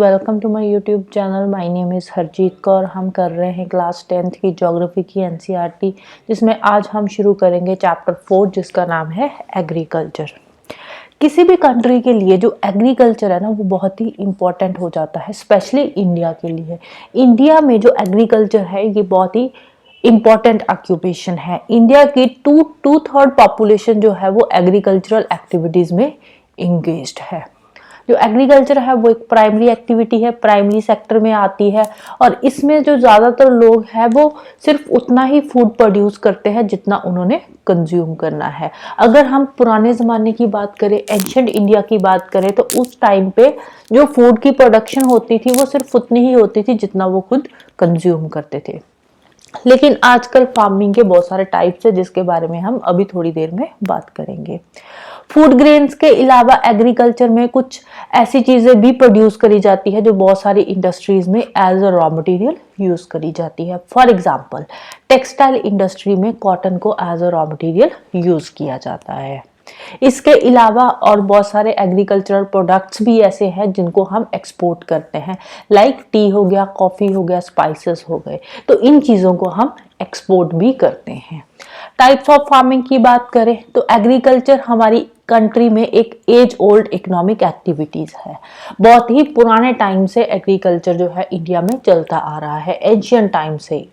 Welcome to my YouTube channel. My name is Harjeet Kaur. हम कर रहे हैं क्लास 10th की ज्योग्राफी की एनसीईआरटी, जिसमें आज हम शुरू करेंगे चैप्टर 4 जिसका नाम है एग्रीकल्चर। किसी भी कंट्री के लिए जो एग्रीकल्चर है ना वो बहुत ही इम्पोर्टेंट हो जाता है, स्पेशली इंडिया के लिए। इंडिया में जो एग्रीकल्चर है ये बहुत ही इम्पॉर्टेंट ऑक्यूपेशन है। इंडिया की टू थर्ड पॉपुलेशन जो है वो एग्रीकल्चरल एक्टिविटीज़ में इंगेज्ड है। जो एग्रीकल्चर है वो एक प्राइमरी एक्टिविटी है, प्राइमरी सेक्टर में आती है, और इसमें जो ज़्यादातर लोग हैं वो सिर्फ उतना ही फूड प्रोड्यूस करते हैं जितना उन्होंने कंज्यूम करना है। अगर हम पुराने ज़माने की बात करें, एंशिएंट इंडिया की बात करें, तो उस टाइम पे जो फूड की प्रोडक्शन होती थी वो सिर्फ उतनी ही होती थी जितना वो खुद कंज्यूम करते थे। लेकिन आजकल फार्मिंग के बहुत सारे टाइप्स है जिसके बारे में हम अभी थोड़ी देर में बात करेंगे। फूड ग्रेन्स के अलावा एग्रीकल्चर में कुछ ऐसी चीजें भी प्रोड्यूस करी जाती है जो बहुत सारी इंडस्ट्रीज में as a raw material use करी जाती है। फॉर एग्जांपल, टेक्सटाइल इंडस्ट्री में कॉटन को as a raw material use किया जाता है। इसके अलावा और बहुत सारे एग्रीकल्चरल प्रोडक्ट्स भी ऐसे हैं जिनको हम एक्सपोर्ट करते हैं, लाइक टी हो गया, कॉफ़ी हो गया, स्पाइसेस हो गए, तो इन चीज़ों को हम एक्सपोर्ट भी करते हैं। टाइप्स ऑफ फार्मिंग की बात करें तो एग्रीकल्चर हमारी कंट्री में एक एज ओल्ड इकोनॉमिक एक्टिविटीज़ है। बहुत ही पुराने टाइम से एग्रीकल्चर जो है इंडिया में चलता आ रहा है, एंशिएंट टाइम से।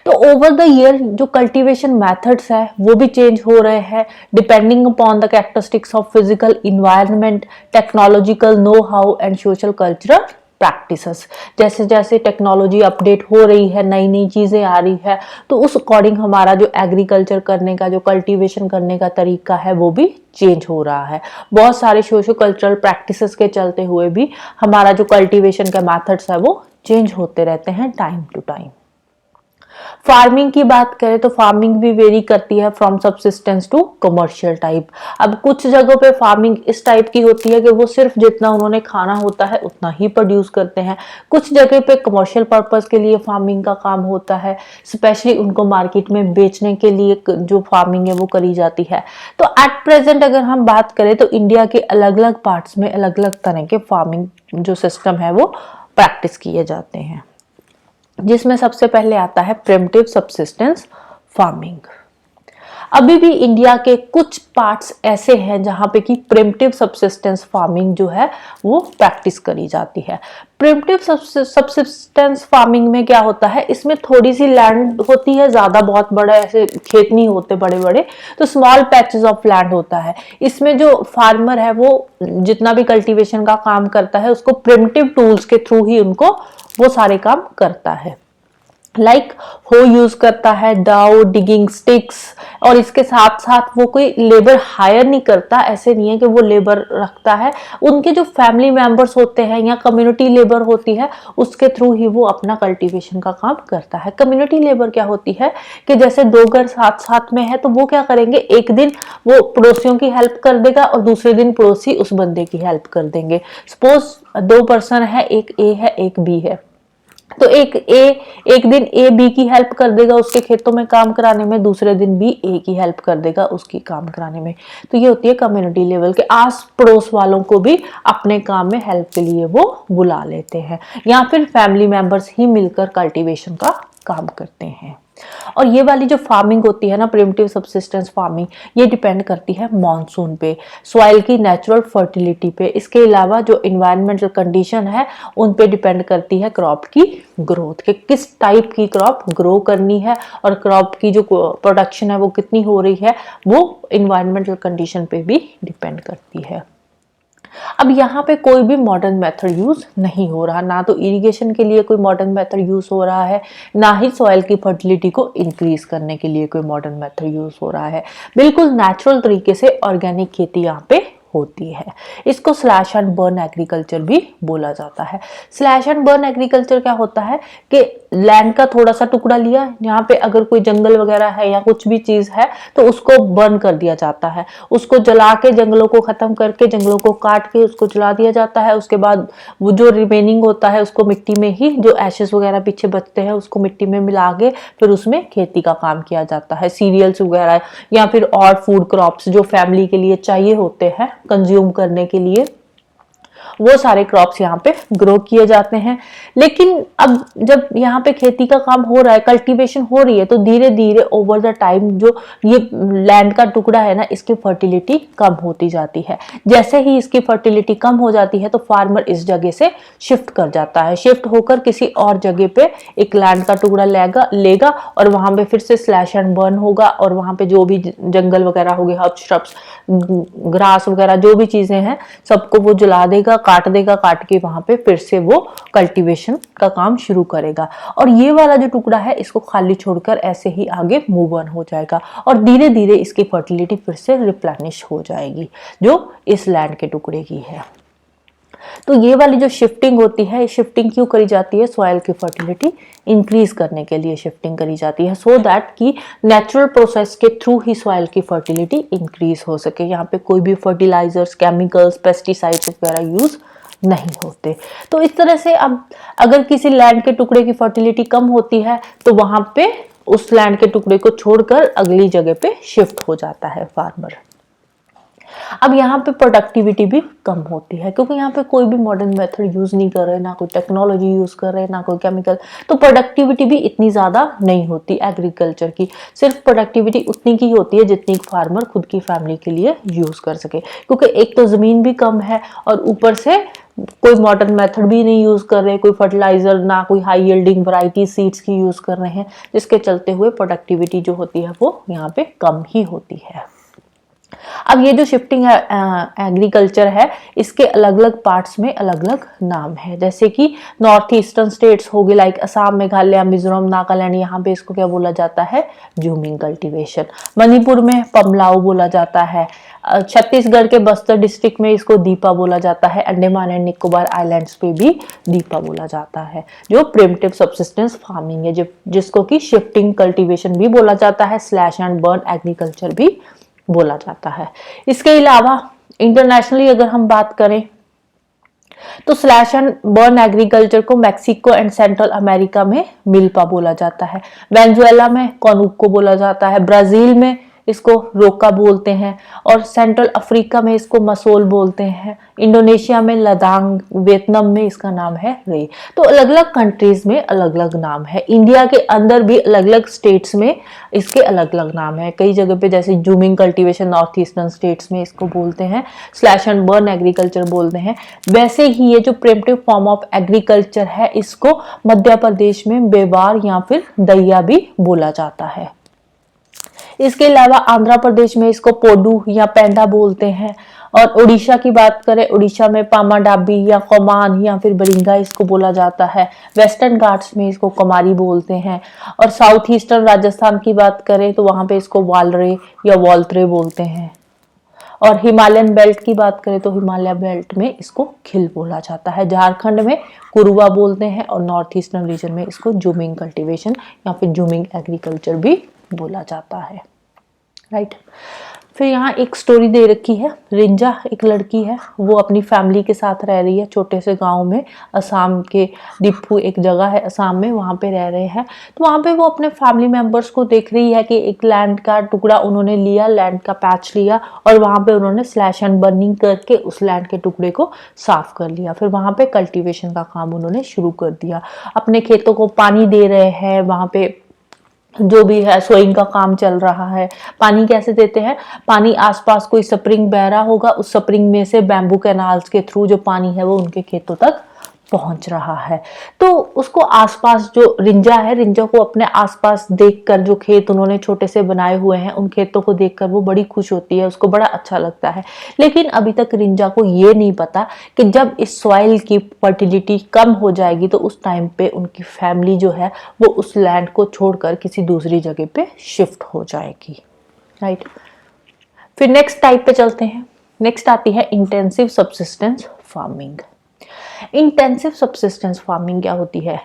तो ओवर द ईयर जो कल्टीवेशन मेथड्स है वो भी चेंज हो रहे हैं, depending upon the characteristics of physical environment, technological know how and social cultural practices. जैसे जैसे टेक्नोलॉजी अपडेट हो रही है, नई नई चीजें आ रही है, तो उस अकॉर्डिंग हमारा जो एग्रीकल्चर करने का, जो कल्टीवेशन करने का तरीका है वो भी चेंज हो रहा है। बहुत सारे सोशो कल्चरल प्रैक्टिसेस के चलते हुए भी हमारा जो कल्टीवेशन के मेथड्स है वो चेंज होते रहते हैं टाइम टू टाइम। फार्मिंग की बात करें तो फार्मिंग भी वेरी करती है from subsistence to commercial type. अब कुछ जगहों पे फार्मिंग इस टाइप की होती है कि वो सिर्फ जितना उन्होंने खाना होता है उतना ही प्रोड्यूस करते हैं। कुछ जगह पे कमर्शियल पर्पस के लिए फार्मिंग का काम होता है, स्पेशली उनको मार्केट में बेचने के लिए जो फार्मिंग है वो करी जाती है। तो एट प्रेजेंट अगर हम बात करें तो इंडिया के अलग अलग पार्ट्स में अलग अलग तरह के फार्मिंग जो सिस्टम है वो प्रैक्टिस किए जाते हैं, जिसमें सबसे पहले आता है प्रिमिटिव सबसिस्टेंस फार्मिंग। अभी भी इंडिया के कुछ पार्ट्स ऐसे हैं जहां पे कि प्रिमिटिव सबसिस्टेंस फार्मिंग जो है वो प्रैक्टिस करी जाती है। प्रिमिटिव सबसिस्टेंस फार्मिंग में क्या होता है, इसमें थोड़ी सी लैंड होती है, ज्यादा बहुत बड़ा ऐसे खेत नहीं होते बड़े बड़े, तो स्मॉल पैचेस ऑफ लैंड होता है। इसमें जो फार्मर है वो जितना भी कल्टीवेशन का काम करता है उसको प्रिमिटिव टूल्स के थ्रू ही उनको वो सारे काम करता है, लाइक हो यूज करता है, दाव, डिगिंग स्टिक्स, और इसके साथ साथ वो कोई लेबर हायर नहीं करता। ऐसे नहीं है कि वो लेबर रखता है, उनके जो फैमिली मेंबर्स होते हैं या कम्युनिटी लेबर होती है उसके थ्रू ही वो अपना कल्टीवेशन का काम करता है। कम्युनिटी लेबर क्या होती है कि जैसे दो घर साथ साथ में है तो वो क्या करेंगे, एक दिन वो पड़ोसियों की हेल्प कर देगा और दूसरे दिन पड़ोसी उस बंदे की हेल्प कर देंगे। सपोज दो पर्सन है, एक ए है एक बी है, तो एक दिन ए बी की हेल्प कर देगा उसके खेतों में काम कराने में, दूसरे दिन बी ए की हेल्प कर देगा उसकी काम कराने में। तो ये होती है कम्युनिटी लेवल के, आस पड़ोस वालों को भी अपने काम में हेल्प के लिए वो बुला लेते हैं, या फिर फैमिली मेंबर्स ही मिलकर कल्टीवेशन का काम करते हैं। और ये वाली जो फार्मिंग होती है ना, प्रिमिटिव सबसिस्टेंस फार्मिंग, ये डिपेंड करती है मॉनसून पे, सॉइल की नेचुरल फर्टिलिटी पे, इसके अलावा जो इन्वायरमेंटल कंडीशन है उन पे डिपेंड करती है क्रॉप की ग्रोथ, के किस टाइप की क्रॉप ग्रो करनी है और क्रॉप की जो प्रोडक्शन है वो कितनी हो रही है, वो इन्वायरमेंटल कंडीशन पे भी डिपेंड करती है। अब यहाँ पे कोई भी मॉडर्न मेथड यूज नहीं हो रहा, ना तो इरिगेशन के लिए कोई मॉडर्न मेथड यूज हो रहा है, ना ही सॉइल की फर्टिलिटी को इंक्रीज करने के लिए कोई मॉडर्न मेथड यूज हो रहा है। बिल्कुल नेचुरल तरीके से ऑर्गेनिक खेती यहाँ पे होती है। इसको स्लैश एंड बर्न एग्रीकल्चर भी बोला जाता है। स्लैश एंड बर्न एग्रीकल्चर क्या होता है कि लैंड का थोड़ा सा टुकड़ा लिया, यहाँ पे अगर कोई जंगल वगैरह है या कुछ भी चीज है तो उसको बर्न कर दिया जाता है, उसको जला के, जंगलों को खत्म करके, जंगलों को काट के उसको जला दिया जाता है। उसके बाद वो जो रिमेनिंग होता है उसको मिट्टी में ही, जो एशेस वगैरह पीछे बचते हैं उसको मिट्टी में मिला के फिर उसमें खेती का काम किया जाता है, सीरियल्स वगैरह या फिर और फूड क्रॉप्स जो फैमिली के लिए चाहिए होते हैं कंज्यूम करने के लिए, वो सारे क्रॉप्स यहाँ पे ग्रो किए जाते हैं। लेकिन अब जब यहाँ पे खेती का काम हो रहा है, कल्टीवेशन हो रही है, तो धीरे धीरे ओवर द टाइम जो ये लैंड का टुकड़ा है ना, इसकी फर्टिलिटी कम होती जाती है। जैसे ही इसकी फर्टिलिटी कम हो जाती है तो फार्मर इस जगह से शिफ्ट कर जाता है, शिफ्ट होकर किसी और जगह पे एक लैंड का टुकड़ा लेगा और वहां पे फिर से स्लैश एंड बर्न होगा, और वहां पे जो भी जंगल वगैरह हो गए, हर्ब श्रब्स, ग्रास वगैरह जो भी चीजें हैं, सबको वो जला देगा, काट देगा, काट के वहां पे फिर से वो कल्टीवेशन का काम शुरू करेगा। और ये वाला जो टुकड़ा है इसको खाली छोड़कर ऐसे ही आगे मूव ऑन हो जाएगा, और धीरे धीरे इसकी फर्टिलिटी फिर से रिप्लेनिश हो जाएगी जो इस लैंड के टुकड़े की है। तो ये वाली जो शिफ्टिंग होती है, शिफ्टिंग क्यों करी जाती है? सॉइल की फर्टिलिटी इंक्रीज करने के लिए शिफ्टिंग करी जाती है, सो दैट कि नेचुरल प्रोसेस के थ्रू ही सॉइल की फर्टिलिटी इंक्रीज हो सके। यहाँ पे कोई भी फर्टिलाइजर्स, केमिकल्स, पेस्टिसाइड्स वगैरह यूज नहीं होते। तो इस तरह से अब अगर किसी लैंड के टुकड़े की फर्टिलिटी कम होती है तो वहां पे उस लैंड के टुकड़े को छोड़कर अगली जगह पे शिफ्ट हो जाता है फार्मर। अब यहाँ पे प्रोडक्टिविटी भी कम होती है, क्योंकि यहाँ पे कोई भी मॉडर्न मेथड यूज नहीं कर रहे, ना कोई टेक्नोलॉजी यूज कर रहे, ना कोई केमिकल, तो प्रोडक्टिविटी भी इतनी ज्यादा नहीं होती एग्रीकल्चर की। सिर्फ प्रोडक्टिविटी उतनी की होती है जितनी फार्मर खुद की फैमिली के लिए यूज कर सके, क्योंकि एक तो जमीन भी कम है और ऊपर से कोई मॉडर्न मेथड भी नहीं यूज कर रहे, कोई फर्टिलाइजर, ना कोई हाई यील्डिंग वैरायटी सीड्स की यूज कर रहे हैं, जिसके चलते हुए प्रोडक्टिविटी जो होती है वो यहाँ पे कम ही होती है। अब ये जो शिफ्टिंग एग्रीकल्चर है, इसके अलग अलग पार्ट्स में अलग अलग नाम है। जैसे कि नॉर्थ ईस्टर्न स्टेट्स हो गए लाइक असम, मेघालय, मिजोरम, नागालैंड, यहाँ पे इसको क्या बोला जाता है? Zooming cultivation. मणिपुर में पमलाओ बोला जाता है। छत्तीसगढ़ के बस्तर डिस्ट्रिक्ट में इसको दीपा बोला जाता है। अंडमान एंड निकोबार आइलैंड्स पे भी दीपा बोला जाता है, जो प्रिमिटिव सब्सिस्टेंस फार्मिंग है, जिसको कि शिफ्टिंग कल्टीवेशन भी बोला जाता है, स्लैश एंड बर्न एग्रीकल्चर भी बोला जाता है। इसके अलावा इंटरनेशनली अगर हम बात करें तो स्लैश एंड बर्न एग्रीकल्चर को मैक्सिको एंड सेंट्रल अमेरिका में मिल्पा बोला जाता है, वेनेजुएला में कॉनुको बोला जाता है, ब्राजील में इसको रोका बोलते हैं, और सेंट्रल अफ्रीका में इसको मसोल बोलते हैं, इंडोनेशिया में लदांग, वियतनाम में इसका नाम है रे। तो अलग अलग कंट्रीज में अलग अलग नाम है। इंडिया के अंदर भी अलग अलग स्टेट्स में इसके अलग अलग नाम है। कई जगह पे जैसे zooming cultivation north eastern states में इसको बोलते हैं, स्लैश एंड बर्न एग्रीकल्चर बोलते हैं। वैसे ही ये जो प्रिमिटिव फॉर्म ऑफ एग्रीकल्चर है, इसको मध्य प्रदेश में बेवार या फिर दैया भी बोला जाता है। इसके अलावा आंध्र प्रदेश में इसको पोडू या पेंडा बोलते हैं, और उड़ीसा की बात करें, उड़ीसा में पामाडाबी या कमान या फिर बरिंगा इसको बोला जाता है। वेस्टर्न घाट्स में इसको कमारी बोलते हैं, और साउथ ईस्टर्न राजस्थान की बात करें तो वहां पे इसको वालरे या वॉल्त्रे बोलते हैं, और हिमालयन बेल्ट की बात करें तो हिमालय बेल्ट में इसको खिल बोला जाता है। झारखंड में कुरुआ बोलते हैं, और नॉर्थ ईस्टर्न रीजन में इसको जूमिंग कल्टीवेशन या फिर जूमिंग एग्रीकल्चर भी बोला जाता है, राइट। फिर यहाँ एक स्टोरी दे रखी है। रिंजा एक लड़की है, वो अपनी फैमिली के साथ रह रही है छोटे से गांव में, असम के दिप्पू एक जगह है असम में, वहाँ पे रह रहे हैं। तो वहाँ पे वो अपने फैमिली मेंबर्स को देख रही है कि एक लैंड का टुकड़ा उन्होंने लिया, लैंड का पैच लिया, और वहाँ पे उन्होंने स्लैश एंड बर्निंग करके उस लैंड के टुकड़े को साफ कर लिया। फिर वहाँ पे कल्टीवेशन का काम उन्होंने शुरू कर दिया, अपने खेतों को पानी दे रहे हैं, वहाँ पे जो भी है सोइंग का काम चल रहा है। पानी कैसे देते हैं? पानी आसपास कोई स्प्रिंग बह रहा होगा, उस स्प्रिंग में से बैम्बू कैनाल्स के थ्रू जो पानी है वो उनके खेतों तक पहुंच रहा है। तो उसको आसपास जो रिंजा है, रिंजा को अपने आसपास देखकर, जो खेत उन्होंने छोटे से बनाए हुए हैं उन खेतों को देखकर वो बड़ी खुश होती है, उसको बड़ा अच्छा लगता है। लेकिन अभी तक रिंजा को ये नहीं पता कि जब इस सॉइल की फर्टिलिटी कम हो जाएगी तो उस टाइम पे उनकी फैमिली जो है वो उस लैंड को छोड़कर किसी दूसरी जगह पे शिफ्ट हो जाएगी, राइट। फिर नेक्स्ट टाइप पे चलते हैं। नेक्स्ट आती है intensive subsistence farming. Intensive subsistence farming क्या होती है?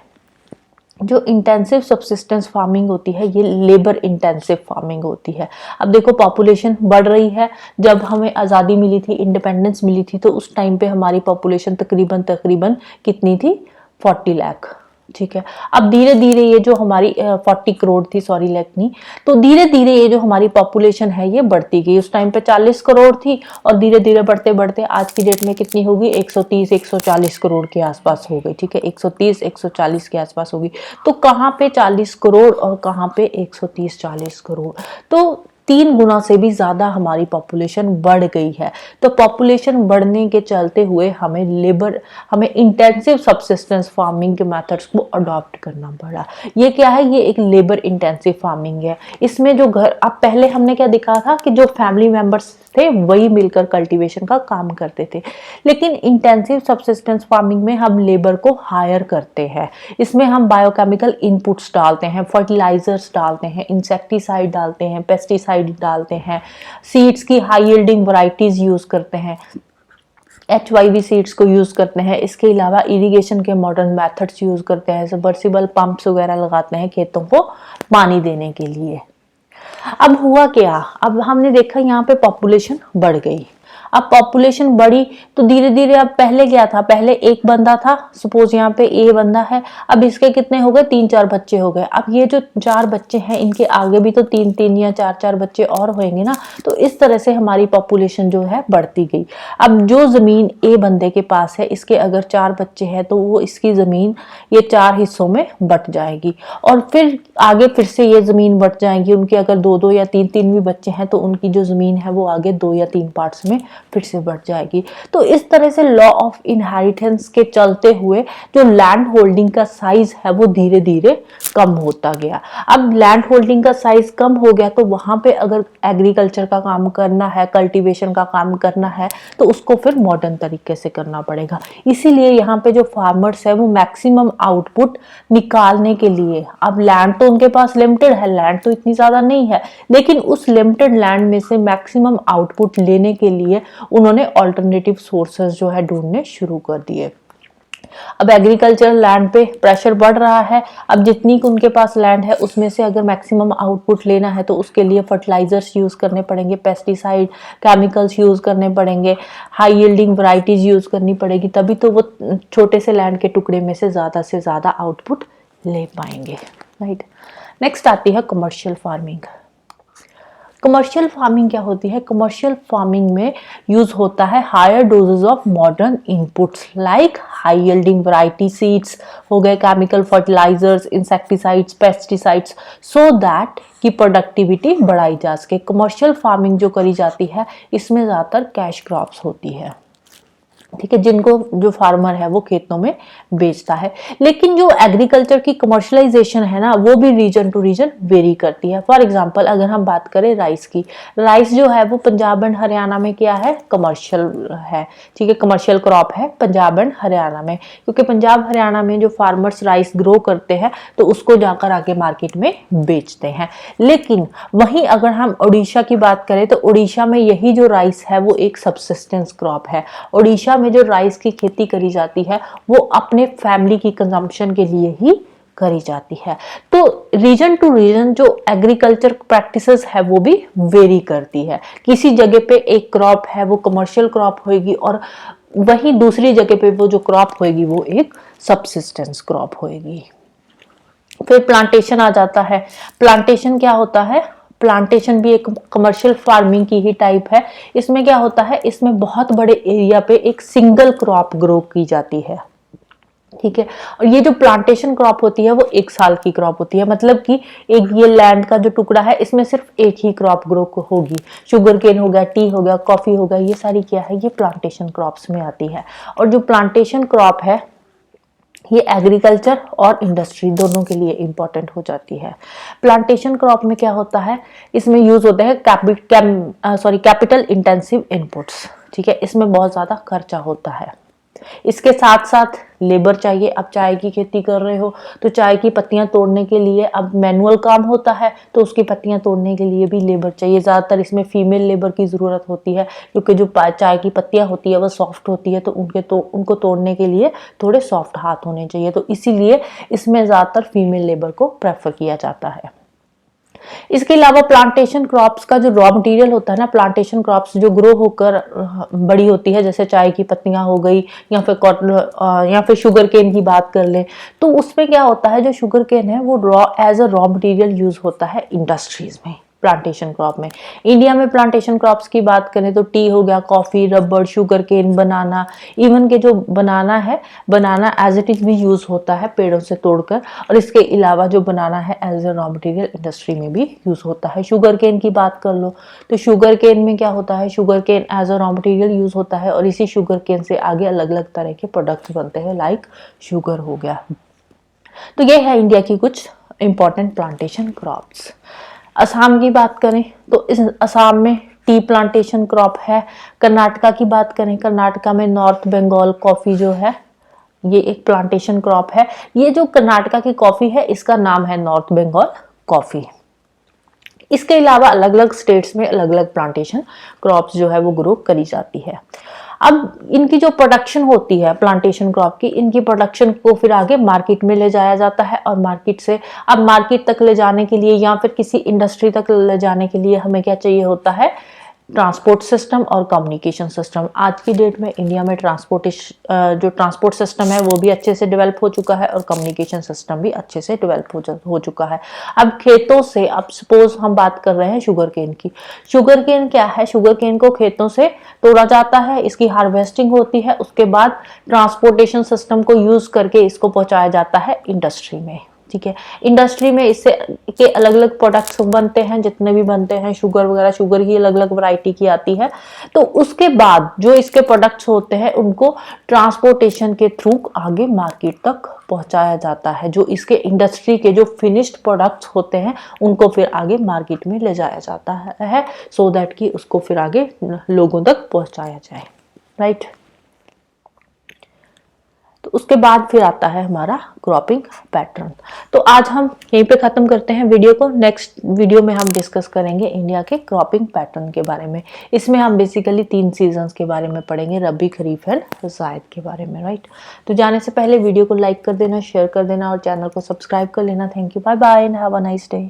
जो इंटेंसिव सब्सिस्टेंस फार्मिंग होती है ये लेबर इंटेंसिव फार्मिंग होती है। अब देखो पॉपुलेशन बढ़ रही है। जब हमें आज़ादी मिली थी, इंडिपेंडेंस मिली थी, तो उस टाइम पे हमारी पॉपुलेशन तकरीबन कितनी थी? 40 लाख, ठीक है। अब धीरे धीरे ये जो हमारी 40 करोड़ थी, सॉरी लाख नहीं, तो धीरे धीरे ये जो हमारी पॉपुलेशन है ये बढ़ती गई। उस टाइम पे 40 करोड़ थी और धीरे धीरे बढ़ते बढ़ते आज की डेट में कितनी होगी, 130 140 करोड़ के आसपास हो गई। ठीक है, 130 140 के आसपास होगी। तो कहाँ पे 40 करोड़ और कहाँ पे 130 40 करोड़, तो 3 गुना से भी ज्यादा हमारी पॉपुलेशन बढ़ गई है। तो पॉपुलेशन बढ़ने के चलते हुए हमें इंटेंसिव सब्सिस्टेंस फार्मिंग के मेथड्स को अडॉप्ट करना पड़ा। ये क्या है, ये एक लेबर इंटेंसिव फार्मिंग है। इसमें जो घर, अब पहले हमने क्या दिखा था कि जो फैमिली मेंबर्स थे वही मिलकर कल्टीवेशन का काम करते थे, लेकिन इंटेंसिव सब्सिस्टेंस फार्मिंग में हम लेबर को हायर करते हैं। इसमें हम बायोकेमिकल इनपुट्स डालते हैं, फर्टिलाइजर्स डालते हैं, इंसेक्टिसाइड डालते हैं, पेस्टिसाइड डालते हैं, सीड्स की हाई यील्डिंग वैरायटीज यूज करते हैं, HYV सीड्स को यूज करते हैं। इसके अलावा इरिगेशन के मॉडर्न मेथड्स यूज करते हैं, सबमर्सिबल पंप्स वगैरह लगाते हैं खेतों को पानी देने के लिए। अब हुआ क्या, अब हमने देखा यहाँ पे पॉपुलेशन बढ़ गई। अब पॉपुलेशन बढ़ी तो धीरे धीरे, अब पहले क्या था, पहले एक बंदा था, सपोज यहाँ पे ए बंदा है, अब इसके कितने हो गए, 3-4 बच्चे हो गए। अब ये जो 4 बच्चे हैं इनके आगे भी तो 3-3 या 4-4 बच्चे और होंगे ना। तो इस तरह से हमारी पॉपुलेशन जो है बढ़ती गई। अब जो जमीन ए बंदे के पास है, इसके अगर 4 बच्चे हैं तो वो इसकी जमीन ये 4 हिस्सों में बट जाएगी, और फिर आगे फिर से ये जमीन बट जाएगी। उनके अगर 2-2 या 3-3 भी बच्चे हैं तो उनकी जो जमीन है वो आगे 2 या 3 पार्ट्स में फिर से बढ़ जाएगी। तो इस तरह से लॉ ऑफ इनहेरिटेंस के चलते हुए जो लैंड होल्डिंग का साइज है वो धीरे धीरे कम होता गया। अब लैंड होल्डिंग का साइज कम हो गया तो वहां पे अगर एग्रीकल्चर का काम करना है, कल्टीवेशन का काम करना है, तो उसको फिर मॉडर्न तरीके से करना पड़ेगा। इसीलिए यहाँ पे जो फार्मर्स है वो मैक्सिमम आउटपुट निकालने के लिए, अब लैंड तो उनके पास लिमिटेड है, लैंड तो इतनी ज्यादा नहीं है, लेकिन उस लिमिटेड लैंड में से मैक्सिमम आउटपुट लेने के लिए उन्होंने ऑल्टरनेटिव सोर्सेज जो है ढूंढने शुरू कर दिए। अब एग्रीकल्चर लैंड पे प्रेशर बढ़ रहा है। अब जितनी उनके पास लैंड है उसमें से अगर मैक्सिमम आउटपुट लेना है तो उसके लिए फर्टिलाइजर्स यूज करने पड़ेंगे, पेस्टिसाइड केमिकल्स यूज करने पड़ेंगे, हाई यील्डिंग वैरायटीज यूज करनी पड़ेगी, तभी तो वो छोटे से लैंड के टुकड़े में से ज्यादा आउटपुट ले पाएंगे। राइट, नेक्स्ट आती है कमर्शियल फार्मिंग। कमर्शियल फार्मिंग क्या होती है, कमर्शियल फार्मिंग में यूज होता है higher doses of modern inputs like high yielding variety seeds हो गए, chemical fertilizers, insecticides, pesticides, so that की प्रोडक्टिविटी बढ़ाई जा सके। कमर्शियल फार्मिंग जो करी जाती है इसमें ज्यादातर कैश क्रॉप्स होती है। ठीक है, जिनको जो फार्मर है वो खेतों में बेचता है। लेकिन जो एग्रीकल्चर की कमर्शलाइजेशन है ना वो भी रीजन टू रीजन वेरी करती है। फॉर एग्जांपल अगर हम बात करें राइस की, राइस जो है वो पंजाब एंड हरियाणा में क्या है, कमर्शियल है। ठीक है, कमर्शियल क्रॉप है पंजाब एंड हरियाणा में, क्योंकि पंजाब हरियाणा में जो फार्मर्स राइस ग्रो करते हैं तो उसको जाकर आगे मार्केट में बेचते हैं। लेकिन वहीं अगर हम उड़ीसा की बात करें तो उड़ीसा में यही जो राइस है वो एक सबसिस्टेंस क्रॉप है। उड़ीसा में जो राइस की खेती करी जाती है वो अपने फैमिली की कंजम्पशन के लिए ही करी जाती है। तो रीजन टू रीजन जो एग्रीकल्चर प्रैक्टिसेस है वो भी वेरी करती है। किसी जगह पे एक क्रॉप है वो कमर्शियल क्रॉप होगी और वहीं दूसरी जगह पे वो जो क्रॉप होगी वो एक सबसिस्टेंस क्रॉप होगी। फिर प्लांटेशन आ जाता है। प्लांटेशन क्या होता है, प्लांटेशन भी एक कमर्शियल फार्मिंग की ही टाइप है। इसमें क्या होता है, इसमें बहुत बड़े एरिया पे एक सिंगल क्रॉप ग्रो की जाती है। ठीक है, और ये जो प्लांटेशन क्रॉप होती है वो 1 साल की क्रॉप होती है, मतलब कि एक ये लैंड का जो टुकड़ा है इसमें सिर्फ एक ही क्रॉप ग्रो होगी। शुगर केन हो गया, टी हो गया, कॉफी हो गया, ये सारी क्या है, ये प्लांटेशन क्रॉप्स में आती है। और जो प्लांटेशन क्रॉप है ये एग्रीकल्चर और इंडस्ट्री दोनों के लिए इंपॉर्टेंट हो जाती है। प्लांटेशन क्रॉप में क्या होता है, इसमें यूज होते हैं कैपिटल इंटेंसिव इनपुट्स। ठीक है, इसमें बहुत ज्यादा खर्चा होता है। इसके साथ साथ लेबर चाहिए। अब चाय की खेती कर रहे हो तो चाय की पत्तियां तोड़ने के लिए अब मैनुअल काम होता है, तो उसकी पत्तियां तोड़ने के लिए भी लेबर चाहिए। ज्यादातर इसमें फीमेल लेबर की जरूरत होती है, क्योंकि जो चाय की पत्तियां होती है वो सॉफ्ट होती है, तो उनको तोड़ने के लिए थोड़े सॉफ्ट हाथ होने चाहिए, तो इसीलिए इसमें ज्यादातर फीमेल लेबर को प्रेफर किया जाता है। इसके अलावा प्लांटेशन क्रॉप्स का जो रॉ मटेरियल होता है ना, प्लांटेशन क्रॉप्स जो ग्रो होकर बड़ी होती है, जैसे चाय की पत्तियां हो गई या फिर कॉटन या फिर शुगर केन की बात कर ले, तो उसमें क्या होता है, जो शुगर केन है वो raw as a raw material use होता है इंडस्ट्रीज में, प्लांटेशन क्रॉप में। इंडिया में प्लांटेशन क्रॉप्स की बात करें तो टी हो गया, coffee, rubber, sugar cane, banana, even के जो बनाना है, बनाना एज इट इज भी यूज होता है पेड़ों से तोड़कर, और इसके अलावा जो बनाना है as a raw material industry में भी यूज होता है। शुगर केन की बात कर लो तो शुगर केन में क्या होता है, sugar cane as a raw material use होता है और इसी शुगर केन से आगे अलग अलग तरह के प्रोडक्ट्स बनते हैं, लाइक शुगर हो गया। तो ये है इंडिया की कुछ इंपॉर्टेंट प्लांटेशन क्रॉप्स। असम की बात करें तो इस असम में टी प्लांटेशन क्रॉप है। कर्नाटका की बात करें, कर्नाटका में नॉर्थ बंगाल कॉफी जो है ये एक प्लांटेशन क्रॉप है। ये जो कर्नाटका की कॉफी है इसका नाम है नॉर्थ बंगाल कॉफी। इसके अलावा अलग अलग स्टेट्स में अलग अलग प्लांटेशन क्रॉप्स जो है वो ग्रो करी जाती है। अब इनकी जो प्रोडक्शन होती है प्लांटेशन क्रॉप की, इनकी प्रोडक्शन को फिर आगे मार्केट में ले जाया जाता है और मार्केट से, अब मार्केट तक ले जाने के लिए या फिर किसी इंडस्ट्री तक ले जाने के लिए हमें क्या चाहिए होता है, ट्रांसपोर्ट सिस्टम और कम्युनिकेशन सिस्टम। आज की डेट में इंडिया में जो ट्रांसपोर्ट सिस्टम है वो भी अच्छे से डेवलप हो चुका है और कम्युनिकेशन सिस्टम भी अच्छे से डेवलप हो चुका है। अब खेतों से, अब सपोज हम बात कर रहे हैं शुगर केन की। शुगर केन क्या है, शुगर केन को खेतों से तोड़ा जाता है, इसकी हार्वेस्टिंग होती है, उसके बाद ट्रांसपोर्टेशन सिस्टम को यूज करके इसको पहुंचाया जाता है इंडस्ट्री में। ठीक है, इंडस्ट्री में इससे के अलग अलग प्रोडक्ट्स बनते हैं, जितने भी बनते हैं शुगर वगैरह, शुगर की अलग अलग वैरायटी की आती है। तो उसके बाद जो इसके प्रोडक्ट्स होते हैं उनको ट्रांसपोर्टेशन के थ्रू आगे मार्केट तक पहुंचाया जाता है। जो इसके इंडस्ट्री के जो फिनिश्ड प्रोडक्ट्स होते हैं उनको फिर आगे मार्केट में ले जाया जाता है, सो दैट कि उसको फिर आगे लोगों तक पहुंचाया जाए, राइट। तो उसके बाद फिर आता है हमारा क्रॉपिंग पैटर्न। तो आज हम यहीं पे खत्म करते हैं वीडियो को। नेक्स्ट वीडियो में हम डिस्कस करेंगे इंडिया के क्रॉपिंग पैटर्न के बारे में। इसमें हम बेसिकली 3 सीजन्स के बारे में पढ़ेंगे, रबी, खरीफ एंड जायद के बारे में, राइट। तो जाने से पहले वीडियो को लाइक कर देना, शेयर कर देना और चैनल को सब्सक्राइब कर लेना। Thank you, bye bye and have a nice day.